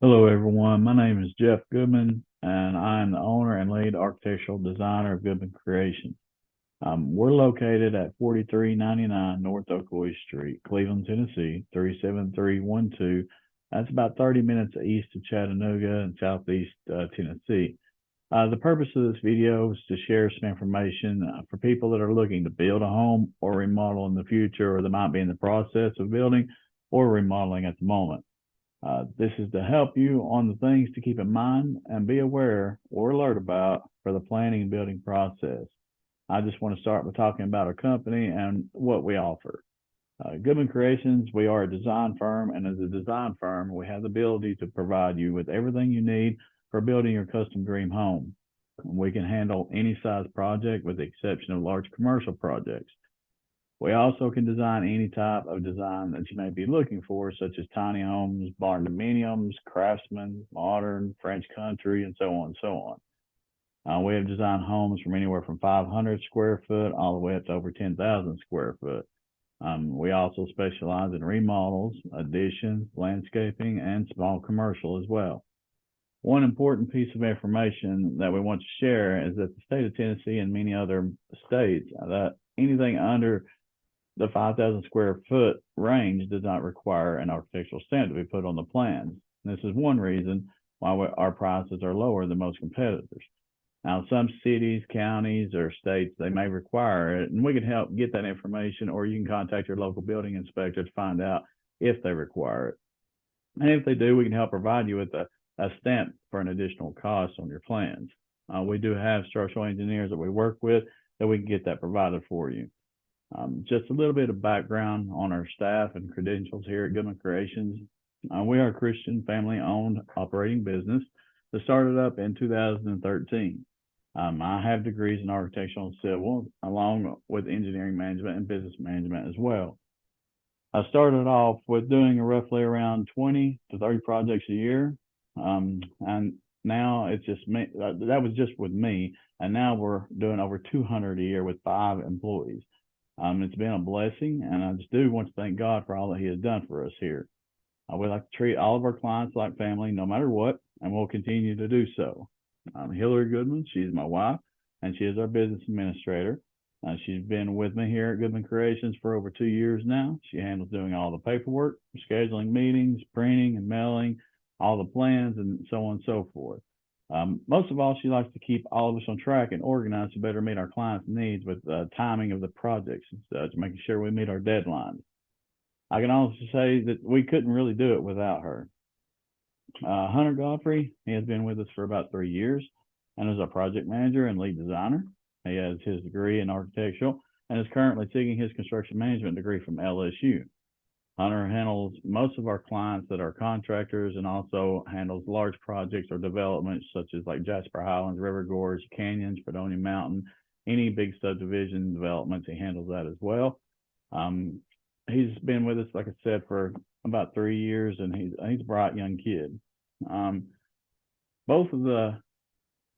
Hello, everyone. My name is Jeff Goodman, and I am the owner and lead architectural designer of Goodman Creations. We're located at 4399 North Ocoee Street, Cleveland, Tennessee, 37312. That's about 30 minutes east of Chattanooga and southeast Tennessee. The purpose of this video is to share some information for people that are looking to build a home or remodel in the future, or that might be in the process of building or remodeling at the moment. This is to help you on the things to keep in mind and be aware or alert about for the planning and building process. I just want to start by talking about our company and what we offer. Goodman Creations, we are a design firm, and as a design firm, we have the ability to provide you with everything you need for building your custom dream home. We can handle any size project with the exception of large commercial projects. We also can design any type of design that you may be looking for, such as tiny homes, barn dominiums, craftsman, modern, French country, and so on and so on. We have designed homes from anywhere from 500 square foot all the way up to over 10,000 square foot. We also specialize in remodels, additions, landscaping, and small commercial as well. One important piece of information that we want to share is that the state of Tennessee and many other states, that anything under the 5,000 square foot range does not require an architectural stamp to be put on the plans. And this is one reason why our prices are lower than most competitors. Now, some cities, counties, or states, they may require it, and we can help get that information, or you can contact your local building inspector to find out if they require it. And if they do, we can help provide you with a stamp for an additional cost on your plans. We do have structural engineers that we work with that we can get that provided for you. Just a little bit of background on our staff and credentials here at Goodman Creations. We are a Christian family-owned operating business that started up in 2013. I have degrees in architectural and civil, along with engineering management and business management as well. I started off with doing roughly around 20 to 30 projects a year, and now it's just me. That was just with me, and now we're doing over 200 a year with 5 employees. It's been a blessing, and I just do want to thank God for all that He has done for us here. We like to treat all of our clients like family, no matter what, and we'll continue to do so. Hillary Goodman, she's my wife, and she is our business administrator. She's been with me here at Goodman Creations for over 2 years now. She handles doing all the paperwork, scheduling meetings, printing and mailing, all the plans, and so on and so forth. Most of all, she likes to keep all of us on track and organized to better meet our clients' needs with the timing of the projects and such, making sure we meet our deadlines. I can also say that we couldn't really do it without her. Hunter Godfrey, he has been with us for about 3 years and is our project manager and lead designer. He has his degree in architectural and is currently seeking his construction management degree from LSU. Hunter handles most of our clients that are contractors, and also handles large projects or developments such as like Jasper Highlands, River Gorge, Canyons, Fredonia Mountain, any big subdivision developments. He handles that as well. He's been with us, like I said, for about 3 years, and he's a bright young kid. Both of the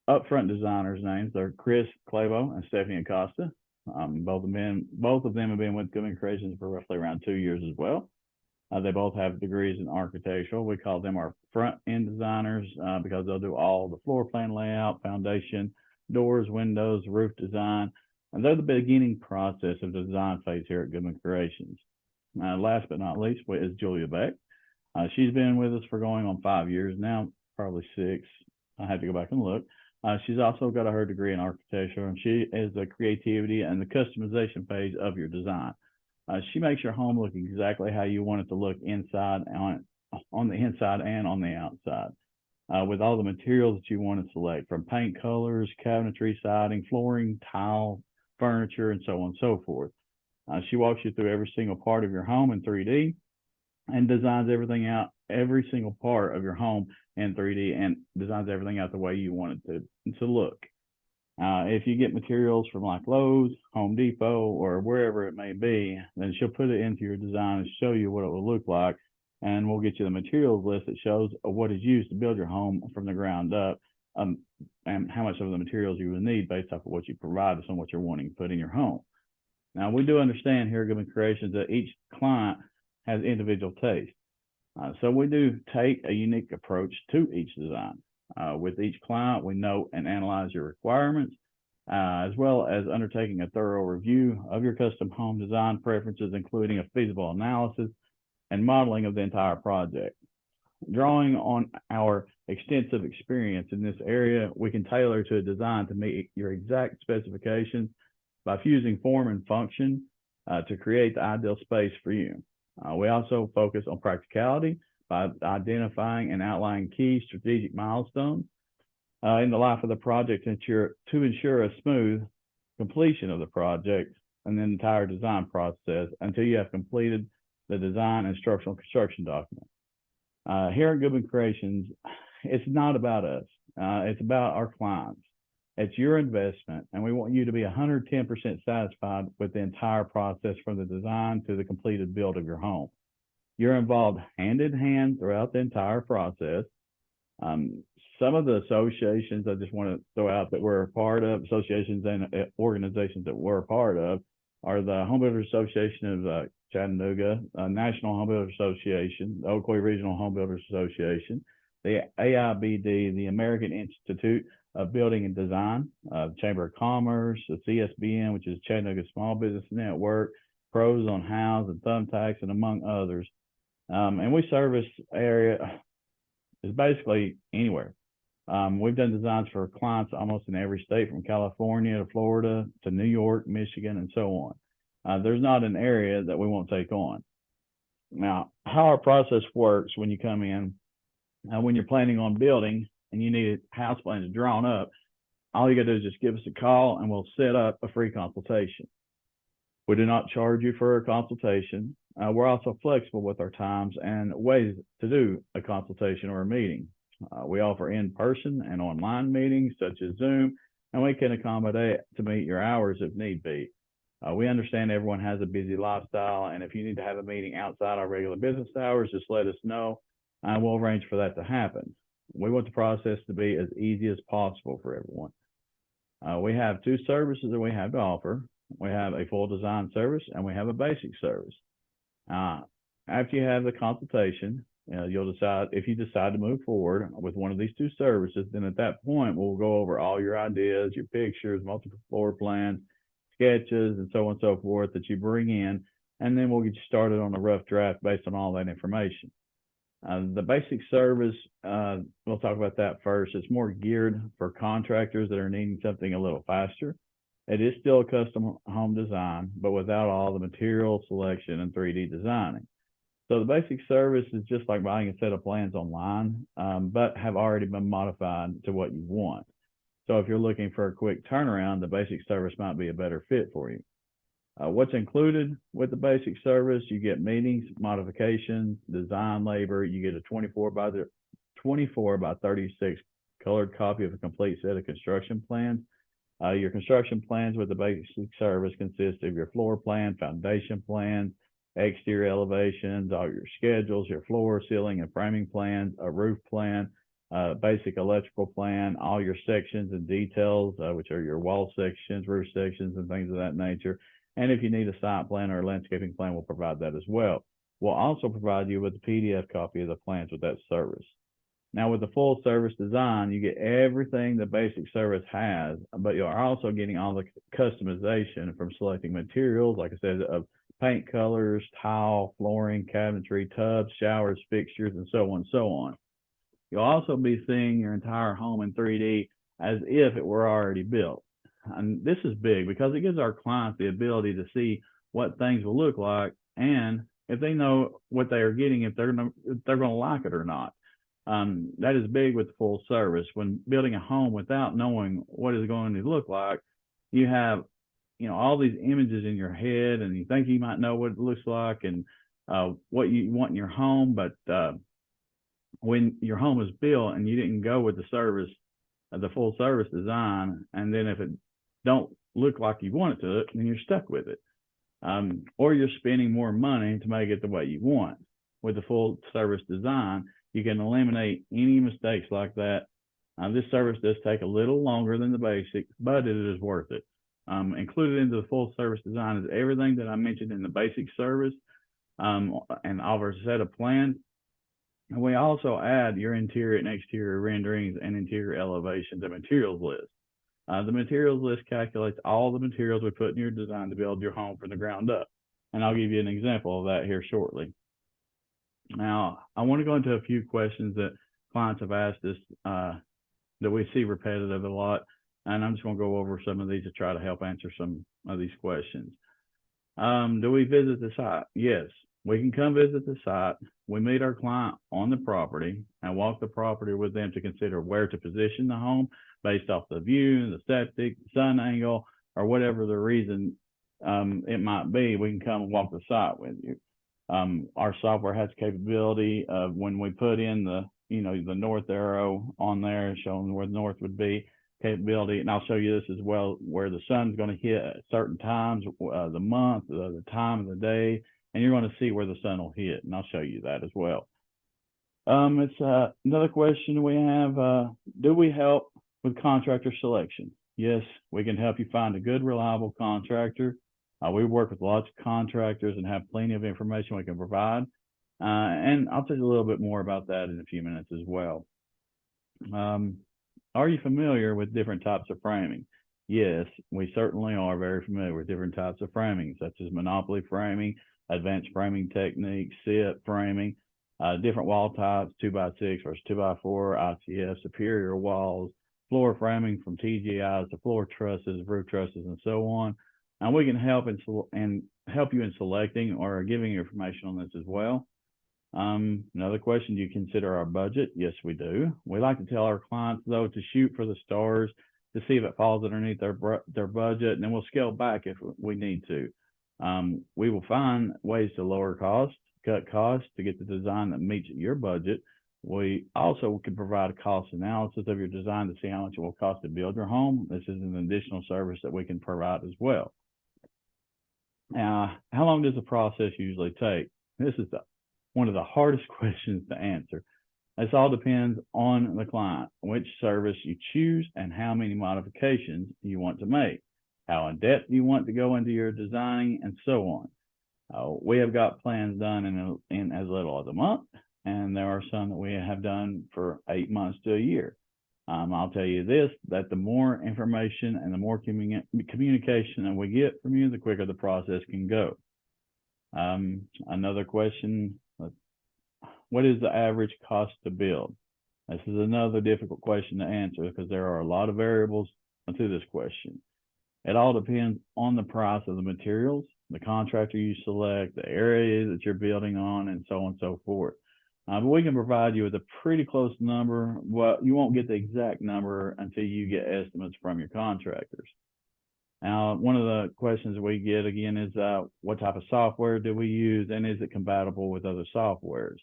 upfront designers' names are Chris Clavo and Stephanie Acosta. Both of them have been with Goodman Creations for roughly around 2 years as well. They both have degrees in architectural. We call them our front end designers because they'll do all the floor plan layout, foundation, doors, windows, roof design, and they're the beginning process of the design phase here at Goodman Creations. Last but not least is Julia Beck. She's been with us for going on 5 years now, probably 6. I have to go back and look. She's also got her degree in architecture, and she is the creativity and the customization phase of your design. She makes your home look exactly how you want it to look inside, on the inside and on the outside, with all the materials that you want to select, from paint colors, cabinetry, siding, flooring, tile, furniture, and so on and so forth. She walks you through every single part of your home in 3D and designs everything out, every single part of your home in 3D, and designs everything out the way you want it to look. If you get materials from like Lowe's, Home Depot, or wherever it may be, then she'll put it into your design and show you what it will look like. And we'll get you the materials list that shows what is used to build your home from the ground up, and how much of the materials you will need based off of what you provide us and what you're wanting to put in your home. Now, we do understand here at Goodman Creations that each client has individual taste. So we do take a unique approach to each design. With each client, we note and analyze your requirements, as well as undertaking a thorough review of your custom home design preferences, including a feasible analysis and modeling of the entire project. Drawing on our extensive experience in this area, we can tailor to a design to meet your exact specifications by fusing form and function to create the ideal space for you. We also focus on practicality by identifying and outlining key strategic milestones in the life of the project to ensure a smooth completion of the project and the entire design process until you have completed the design and structural construction document. Here at Goodman Creations, it's not about us. It's about our clients. It's your investment, and we want you to be 110% satisfied with the entire process from the design to the completed build of your home. You're involved hand in hand throughout the entire process. Some of the associations I just want to throw out that we're a part of, associations and organizations that we're a part of, are the Home Builders Association of Chattanooga, National Home Builders Association, the Ocoee Regional Home Builders Association, the AIBD, the American Institute of Building and Design, Chamber of Commerce, the CSBN, which is Chattanooga Small Business Network, Pros on House and Thumbtacks, and among others. And we service area is basically anywhere. We've done designs for clients almost in every state, from California to Florida to New York, Michigan, and so on. There's not an area that we won't take on. Now, how our process works when you come in, when you're planning on building and you need house plans drawn up, all you got to do is just give us a call and we'll set up a free consultation. We do not charge you for a consultation. We're also flexible with our times and ways to do a consultation or a meeting. We offer in-person and online meetings such as Zoom, and we can accommodate to meet your hours if need be. We understand everyone has a busy lifestyle, and if you need to have a meeting outside our regular business hours, just let us know, and we'll arrange for that to happen. We want the process to be as easy as possible for everyone. We have two services that we have to offer. We have a full design service, and we have a basic service. After you have the consultation, you'll decide if you decide to move forward with one of these two services. Then at that point, we'll go over all your ideas, your pictures, multiple floor plans, sketches, and so on and so forth that you bring in, and then we'll get you started on a rough draft based on all that information. The basic service, we'll talk about that first. It's more geared for contractors that are needing something a little faster. It is still a custom home design, but without all the material selection and 3D designing. So the basic service is just like buying a set of plans online, but have already been modified to what you want. So if you're looking for a quick turnaround, the basic service might be a better fit for you. What's included with the basic service? You get meetings, modifications, design labor. You get a 24 by 36 colored copy of a complete set of construction plans. Your construction plans with the basic service consist of your floor plan, foundation plan, exterior elevations, all your schedules, your floor, ceiling, and framing plans, a roof plan, basic electrical plan, all your sections and details, which are your wall sections, roof sections, and things of that nature. And if you need a site plan or a landscaping plan, we'll provide that as well. We'll also provide you with a PDF copy of the plans with that service. Now, with the full service design, you get everything the basic service has, but you're also getting all the customization from selecting materials, like I said, of paint colors, tile, flooring, cabinetry, tubs, showers, fixtures, and so on and so on. You'll also be seeing your entire home in 3D as if it were already built. And this is big because it gives our clients the ability to see what things will look like and if they know what they are getting, if they're going to like it or not. That is big with full service. When building a home without knowing what it's going to look like, you have, all these images in your head, and you think you might know what it looks like and what you want in your home. But when your home is built and you didn't go with the service, the full service design, and then if it don't look like you want it to, then you're stuck with it. Or you're spending more money to make it the way you want. With the full service design, you can eliminate any mistakes like that. This service does take a little longer than the basic, but it is worth it. Included into the full service design is everything that I mentioned in the basic service, and offers a set of plans And we also add your interior and exterior renderings and interior elevations and materials list. The materials list calculates all the materials we put in your design to build your home from the ground up. And I'll give you an example of that here shortly. Now, I want to go into a few questions that clients have asked us that we see repetitive a lot. And I'm just going to go over some of these to try to help answer some of these questions. Do we visit the site? Yes, we can come visit the site. We meet our client on the property and walk the property with them to consider where to position the home based off the view, the septic, sun angle, or whatever the reason it might be. We can come and walk the site with you. Our software has capability of when we put in the north arrow on there showing where the north would be, capability, and I'll show you this as well, where the sun's going to hit at certain times, the month, the time of the day, and you're going to see where the sun will hit, and I'll show you that as well. It's another question we have, do we help with contractor selection? Yes, we can help you find a good, reliable contractor. We work with lots of contractors and have plenty of information we can provide. And I'll tell you a little bit more about that in a few minutes as well. Are you familiar with different types of framing? Yes, we certainly are very familiar with different types of framing, such as monopoly framing, advanced framing techniques, SIP framing, different wall types, 2x6 versus 2x4, ICF, superior walls, floor framing from TGIs to floor trusses, roof trusses, and so on. And we can help help you in selecting or giving you information on this as well. Another question, do you consider our budget? Yes, we do. We like to tell our clients, though, to shoot for the stars to see if it falls underneath their budget, and then we'll scale back if we need to. We will find ways to lower costs, cut costs to get the design that meets your budget. We also can provide a cost analysis of your design to see how much it will cost to build your home. This is an additional service that we can provide as well. Now, how long does the process usually take? This is one of the hardest questions to answer. This all depends on the client, which service you choose, and how many modifications you want to make, how in depth you want to go into your designing, and so on. We have got plans done in as little as a month, and there are some that we have done for 8 months to a year. I'll tell you this, that the more information and the more communication that we get from you, the quicker the process can go. Another question, what is the average cost to build? This is another difficult question to answer because there are a lot of variables to this question. It all depends on the price of the materials, the contractor you select, the area that you're building on, and so on and so forth. But we can provide you with a pretty close number. Well, you won't get the exact number until you get estimates from your contractors. Now, one of the questions we get again is what type of software do we use, and is it compatible with other softwares?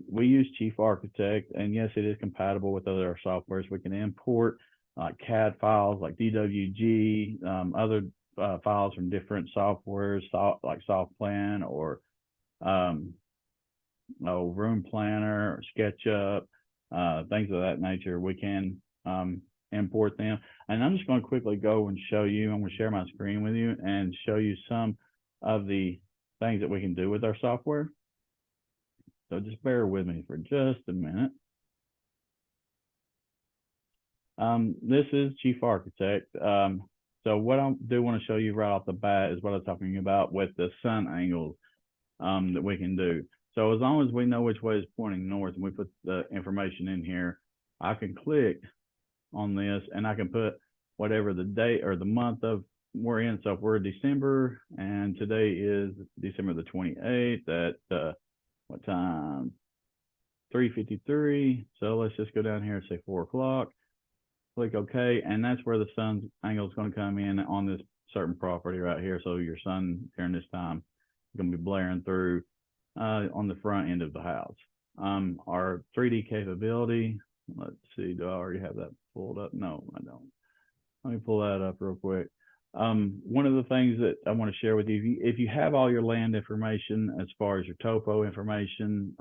We use Chief Architect, and yes, it is compatible with other softwares. We can import CAD files like DWG, other files from different softwares, like SoftPlan or Room Planner or SketchUp, things of that nature. We can import them. And I'm just going to quickly go and show you, I'm going to share my screen with you and show you some of the things that we can do with our software. So just bear with me for just a minute. This is Chief Architect. So what I do want to show you right off the bat is what I'm talking about with the sun angles that we can do. So as long as we know which way is pointing north and we put the information in here, I can click on this and I can put whatever the date or the month of we're in. So if we're December and today is December the 28th at what time? 3:53. So let's just go down here and say 4 o'clock. Click OK, and that's where the sun angle is going to come in on this certain property right here. So your sun during this time is going to be blaring through on the front end of the house. Our 3D capability, let's see, do I already have that pulled up? No, I don't. Let me pull that up real quick. One of the things that I want to share with you, if you have all your land information as far as your topo information,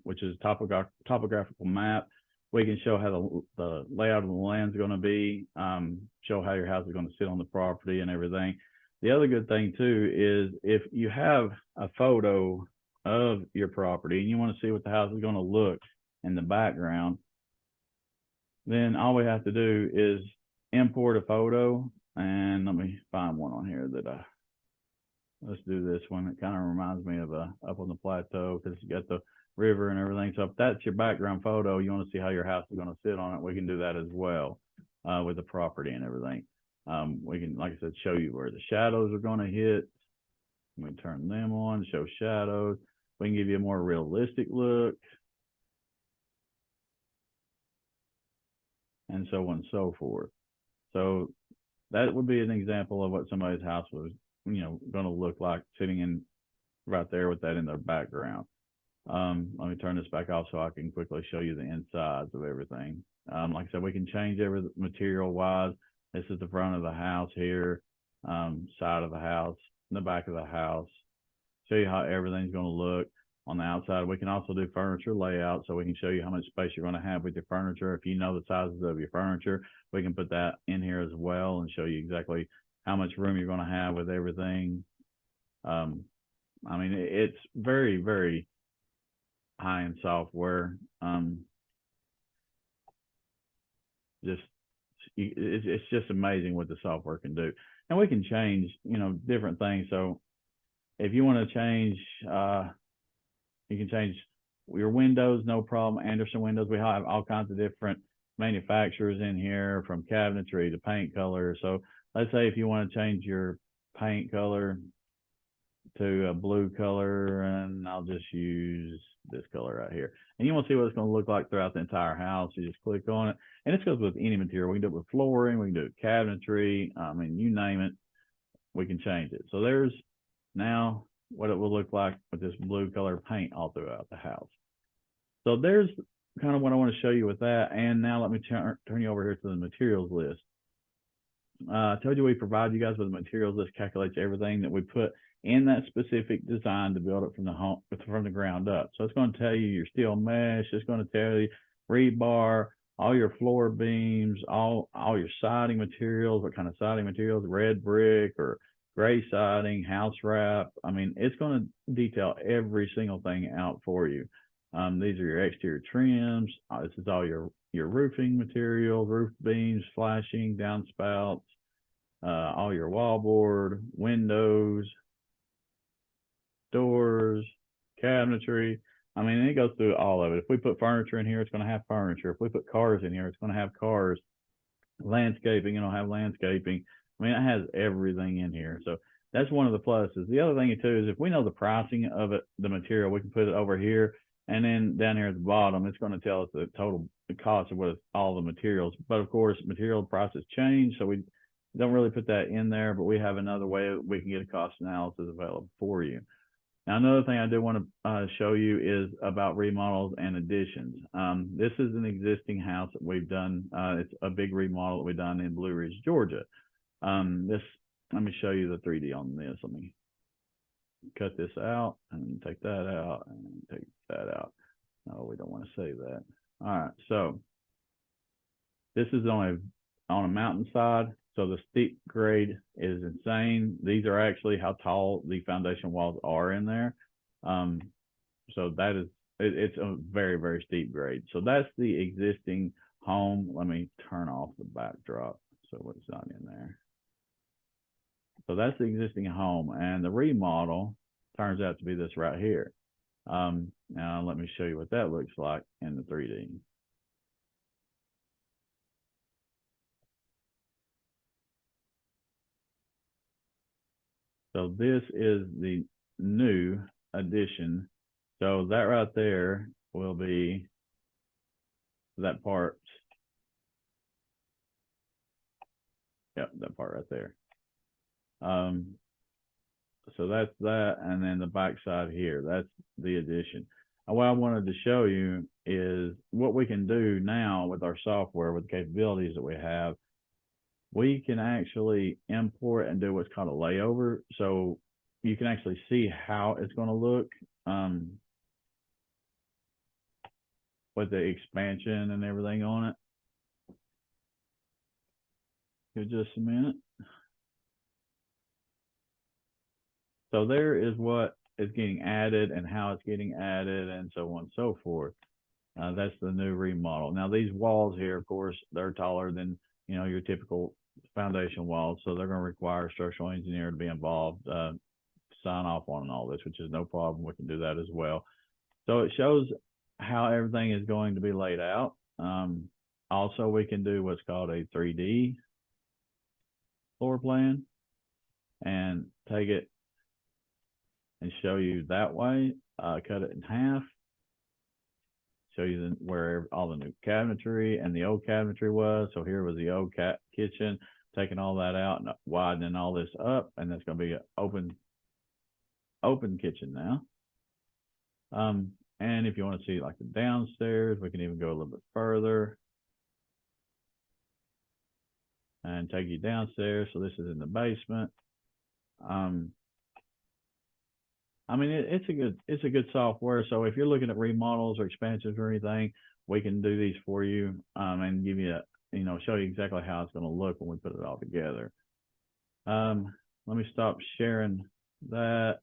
which is topographical map, we can show how the layout of the land is going to be, show how your house is going to sit on the property and everything. The other good thing too is if you have a photo of your property and you want to see what the house is going to look in the background, then all we have to do is import a photo. And let me find one on here that let's do this one. It kind of reminds me of up on the plateau because you got the river and everything. So if that's your background photo, you want to see how your house is going to sit on it, we can do that as well with the property and everything. We can, like I said, show you where the shadows are going to hit. We can turn them on, show shadows. We can give you a more realistic look. And so on and so forth. So that would be an example of what somebody's house was, going to look like sitting in right there with that in their background. Let me turn this back off so I can quickly show you the insides of everything. Like I said, we can change every material wise. This is the front of the house here, side of the house, the back of the house. Show you how everything's going to look on the outside. We can also do furniture layout, so we can show you how much space you're going to have with your furniture. If you know the sizes of your furniture, we can put that in here as well and show you exactly how much room you're going to have with everything. I mean, it's very, very high-end software. It's just amazing what the software can do. And we can change, different things. So if you want to change, you can change your windows, no problem. Andersen windows. We have all kinds of different manufacturers in here, from cabinetry to paint color. So let's say if you want to change your paint color to a blue color, and I'll just use this color right here. And you want to see what it's going to look like throughout the entire house. You just click on it, and this goes with any material. We can do it with flooring, we can do it with cabinetry. I mean, you name it, we can change it. So there's now what it will look like with this blue color paint all throughout the house. So there's kind of what I want to show you with that. And now let me turn you over here to the materials list. I told you we provide you guys with a materials list, calculates everything that we put in that specific design to build it from the ground up. So it's going to tell you your steel mesh, it's going to tell you rebar, all your floor beams, all your siding materials, what kind of siding materials, red brick or gray siding, house wrap. I mean, it's going to detail every single thing out for you. These are your exterior trims. This is all your roofing material, roof beams, flashing, downspouts, all your wallboard, windows, doors, cabinetry. I mean, it goes through all of it. If we put furniture in here, it's going to have furniture. If we put cars in here, it's going to have cars. Landscaping, it'll have landscaping. I mean, it has everything in here. So that's one of the pluses. The other thing too is if we know the pricing of it, the material, we can put it over here, and then down here at the bottom, it's going to tell us the total cost of what all the materials. But of course, material prices change, so we don't really put that in there. But we have another way we can get a cost analysis available for you. Now, another thing I do want to show you is about remodels and additions. This is an existing house that we've done. It's a big remodel that we've done in Blue Ridge, Georgia. Let me show you the 3D on this. Let me cut this out and take that out and take that out. No, we don't want to save that. All right, so this is on a mountainside. So the steep grade is insane. These are actually how tall the foundation walls are in there. So that is, it's a very, very steep grade. So that's the existing home. Let me turn off the backdrop so it's not in there. So that's the existing home, and the remodel turns out to be this right here. Now let me show you what that looks like in the 3D. So this is the new addition. So that right there will be that part. Yep, that part right there. So that's that, and then the back side here, that's the addition. And what I wanted to show you is what we can do now with our software, with the capabilities that we have. We can actually import and do what's called a layover. So you can actually see how it's going to look with the expansion and everything on it. Give just a minute. So there is what is getting added and how it's getting added and so on and so forth. That's the new remodel. Now these walls here, of course, they're taller than, you know, your typical foundation walls, so they're going to require a structural engineer to be involved, sign off on all this, which is no problem. We can do that as well. So it shows how everything is going to be laid out. Also, we can do what's called a 3D floor plan and take it and show you that way, cut it in half, show you where all the new cabinetry and the old cabinetry was. So here was the old kitchen, taking all that out and widening all this up, and that's going to be an open kitchen now. And if you want to see like the downstairs, we can even go a little bit further and take you downstairs. So this is in the basement. I mean, it's a good software. So if you're looking at remodels or expansions or anything, we can do these for you, and give you show you exactly how it's going to look when we put it all together. Let me stop sharing that,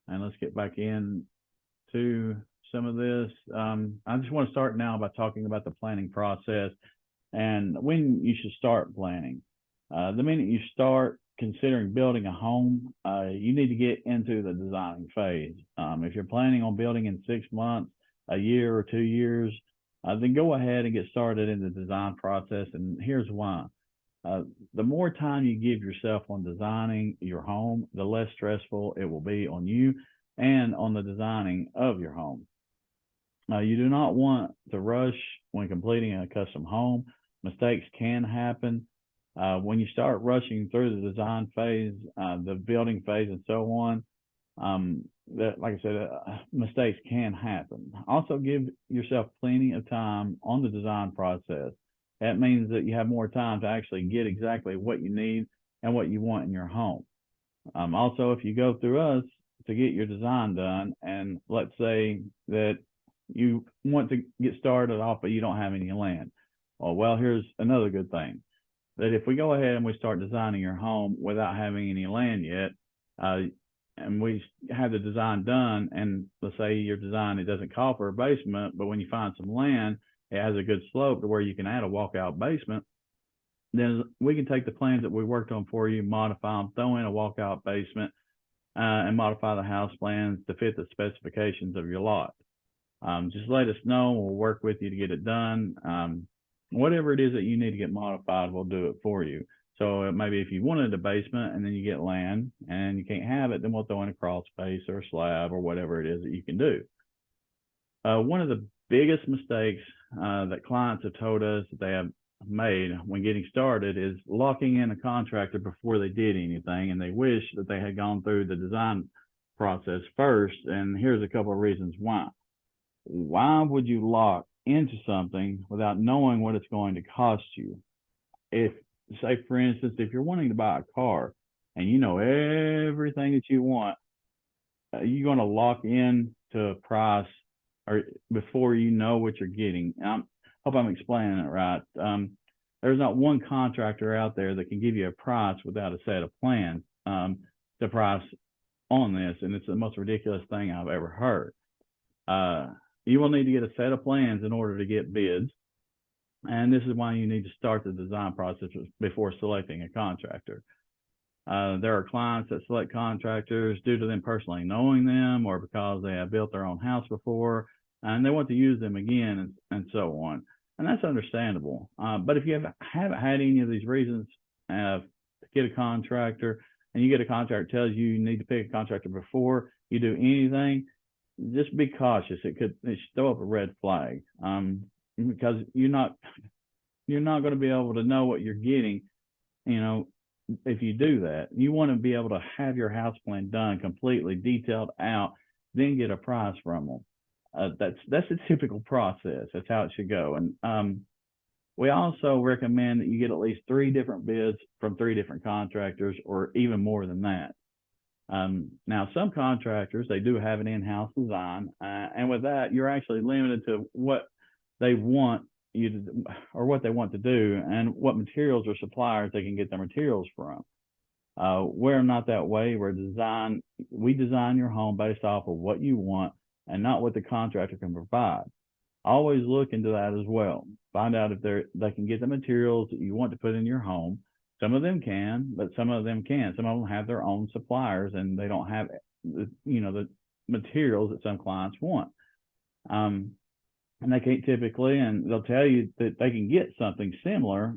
and let's get back in to some of this. I just want to start now by talking about the planning process and when you should start planning. The minute you start considering building a home, you need to get into the designing phase. If you're planning on building in 6 months, a year, or 2 years, then go ahead and get started in the design process. And here's why. The more time you give yourself on designing your home, the less stressful it will be on you and on the designing of your home. You do not want to rush when completing a custom home. Mistakes can happen. When you start rushing through the design phase, the building phase, and so on, like I said, mistakes can happen. Also, give yourself plenty of time on the design process. That means that you have more time to actually get exactly what you need and what you want in your home. Also, if you go through us to get your design done, and let's say that you want to get started off, but you don't have any land. Well, here's another good thing. That if we go ahead and we start designing your home without having any land yet, and we have the design done, and let's say your design, it doesn't call for a basement, but when you find some land, it has a good slope to where you can add a walkout basement, then we can take the plans that we worked on for you, modify them, throw in a walkout basement, and modify the house plans to fit the specifications of your lot. Just let us know. We'll work with you to get it done. Whatever it is that you need to get modified, we'll do it for you. So maybe if you wanted a basement and then you get land and you can't have it, then we'll throw in a crawl space or a slab or whatever it is that you can do. One of the biggest mistakes that clients have told us that they have made when getting started is locking in a contractor before they did anything, and they wish that they had gone through the design process first. And here's a couple of reasons why. Why would you lock into something without knowing what it's going to cost you? If, say, for instance, if you're wanting to buy a car and you know everything that you want, you're going to lock in to a price or before you know what you're getting. I hope I'm explaining it right. There's not one contractor out there that can give you a price without a set of plans to price on this, and it's the most ridiculous thing I've ever heard. You will need to get a set of plans in order to get bids. And this is why you need to start the design process before selecting a contractor. There are clients that select contractors due to them personally knowing them or because they have built their own house before and they want to use them again and so on. And that's understandable. But if you haven't had any of these reasons to get a contractor, and you get a contractor that tells you need to pick a contractor before you do anything, just be cautious. It should throw up a red flag, because you're not going to be able to know what you're getting, if you do that. You want to be able to have your house plan done completely detailed out, then get a price from them. That's a typical process. That's how it should go. And we also recommend that you get at least 3 different bids from 3 different contractors, or even more than that. Now, some contractors, they do have an in-house design, and with that, you're actually limited to what they want you to do, or what they want to do, and what materials or suppliers they can get their materials from. We're not that way. We design your home based off of what you want and not what the contractor can provide. Always look into that as well. Find out if they can get the materials that you want to put in your home. Some of them can, but some of them can't. Some of them have their own suppliers and they don't have the materials that some clients want. And they can't typically, and they'll tell you that they can get something similar,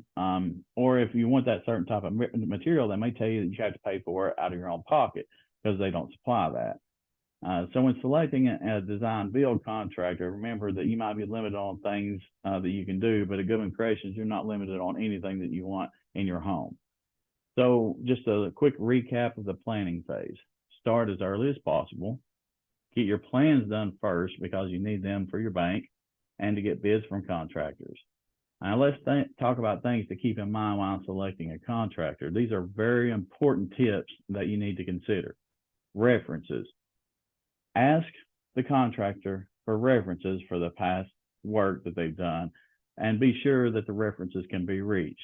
or if you want that certain type of material, they may tell you that you have to pay for it out of your own pocket because they don't supply that. So when selecting a design build contractor, remember that you might be limited on things that you can do, but at Goodman Creations, you're not limited on anything that you want in your home. So just a quick recap of the planning phase. Start as early as possible. Get your plans done first because you need them for your bank and to get bids from contractors. Now let's talk about things to keep in mind while selecting a contractor. These are very important tips that you need to consider. References. Ask the contractor for references for the past work that they've done and be sure that the references can be reached.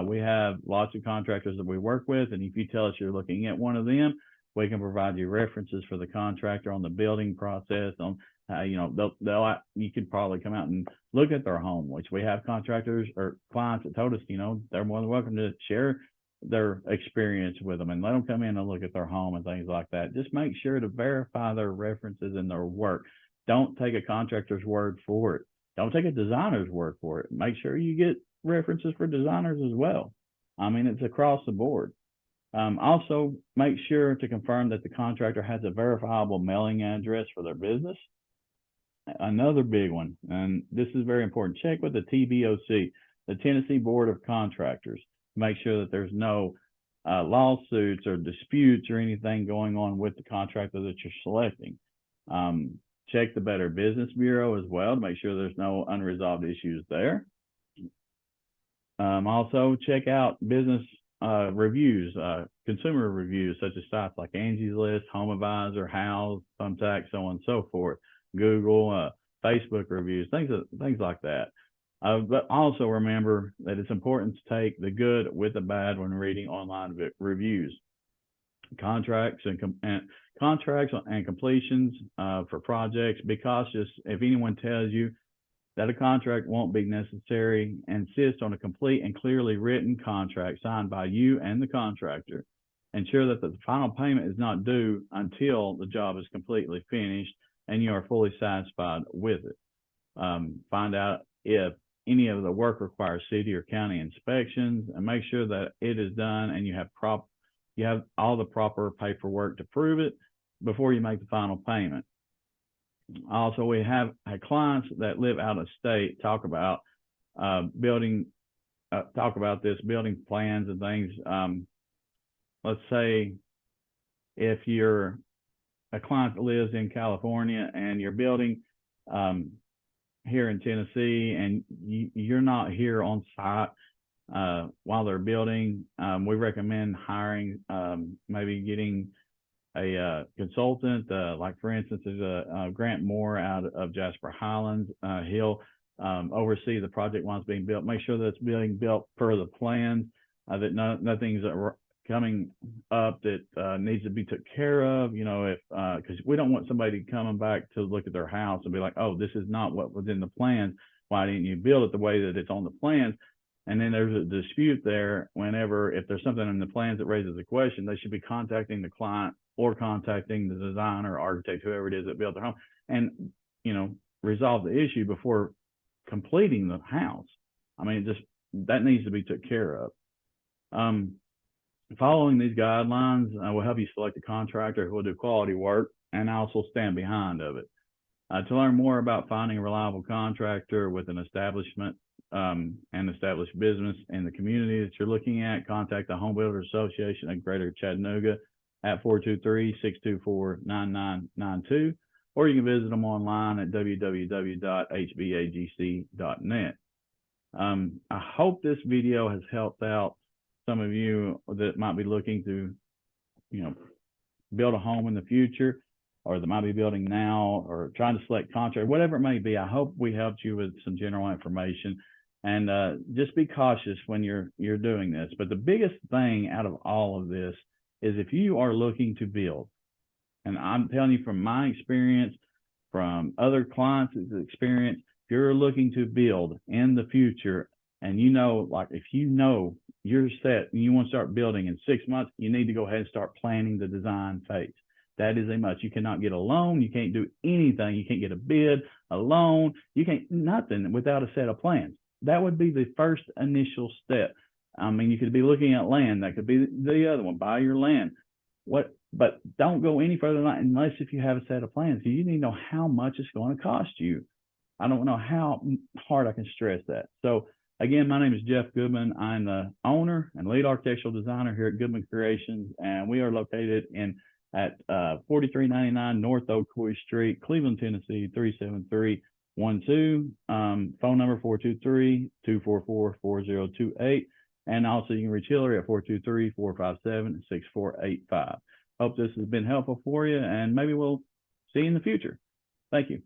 We have lots of contractors that we work with, and if you tell us you're looking at one of them, we can provide you references for the contractor on the building process, on you could probably come out and look at their home, which we have contractors or clients that told us, they're more than welcome to share their experience with them and let them come in and look at their home and things like that. Just make sure to verify their references and their work. Don't take a contractor's word for it. Don't take a designer's word for it. Make sure you get references for designers as well. I mean, it's across the board. Also, make sure to confirm that the contractor has a verifiable mailing address for their business. Another big one, and this is very important, check with the TBOC, the Tennessee Board of Contractors, to make sure that there's no lawsuits or disputes or anything going on with the contractor that you're selecting. Check the Better Business Bureau as well to make sure there's no unresolved issues there. Also, check out business reviews, consumer reviews, such as sites like Angie's List, Home Advisor, Houzz, Thumbtack, so on and so forth. Google, Facebook reviews, things like that. But also remember that it's important to take the good with the bad when reading online reviews. Contracts and completions for projects. Be cautious if anyone tells you that a contract won't be necessary. Insist on a complete and clearly written contract signed by you and the contractor. Ensure that the final payment is not due until the job is completely finished and you are fully satisfied with it. Find out if any of the work requires city or county inspections, and make sure that it is done and you have all the proper paperwork to prove it before you make the final payment. Also, we have clients that live out of state talk about building plans and things. Let's say if you're a client that lives in California and you're building here in Tennessee and you're not here on site while they're building, we recommend hiring, maybe getting a consultant, like for instance, there's a Grant Moore out of Jasper Highlands. He'll oversee the project once being built, make sure that it's being built per the plans, that nothing's coming up that needs to be took care of, because we don't want somebody coming back to look at their house and be like, oh, this is not what was in the plans. Why didn't you build it the way that it's on the plans? And then there's a dispute there. If there's something in the plans that raises a question, they should be contacting the client or contacting the designer, architect, whoever it is that built their home, and resolve the issue before completing the house. I mean, that needs to be took care of. Following these guidelines will help you select a contractor who will do quality work and also stand behind of it. To learn more about finding a reliable contractor with an establishment and established business in the community that you're looking at, contact the Home Builders Association of Greater Chattanooga at 423-624-9992, or you can visit them online at www.hbagc.net. I hope this video has helped out some of you that might be looking to, build a home in the future, or that might be building now, or trying to select contract, whatever it may be. I hope we helped you with some general information, and just be cautious when you're doing this. But the biggest thing out of all of this is if you are looking to build, and I'm telling you from my experience, from other clients' experience, if you're looking to build in the future, and like if you're set and you want to start building in 6 months, you need to go ahead and start planning the design phase. That is a must. You cannot get a loan. You can't do anything. You can't get a bid, a loan. You can't nothing without a set of plans. That would be the first initial step. I mean, you could be looking at land. That could be the other one. Buy your land. But don't go any further than that unless if you have a set of plans. You need to know how much it's going to cost you. I don't know how hard I can stress that. So again, my name is Jeff Goodman. I'm the owner and lead architectural designer here at Goodman Creations, and we are located at 4399 North Ocoee Street, Cleveland, Tennessee 37312. Phone number 423-244-4028. And also you can reach Hillary at 423-457-6485. Hope this has been helpful for you, and maybe we'll see you in the future. Thank you.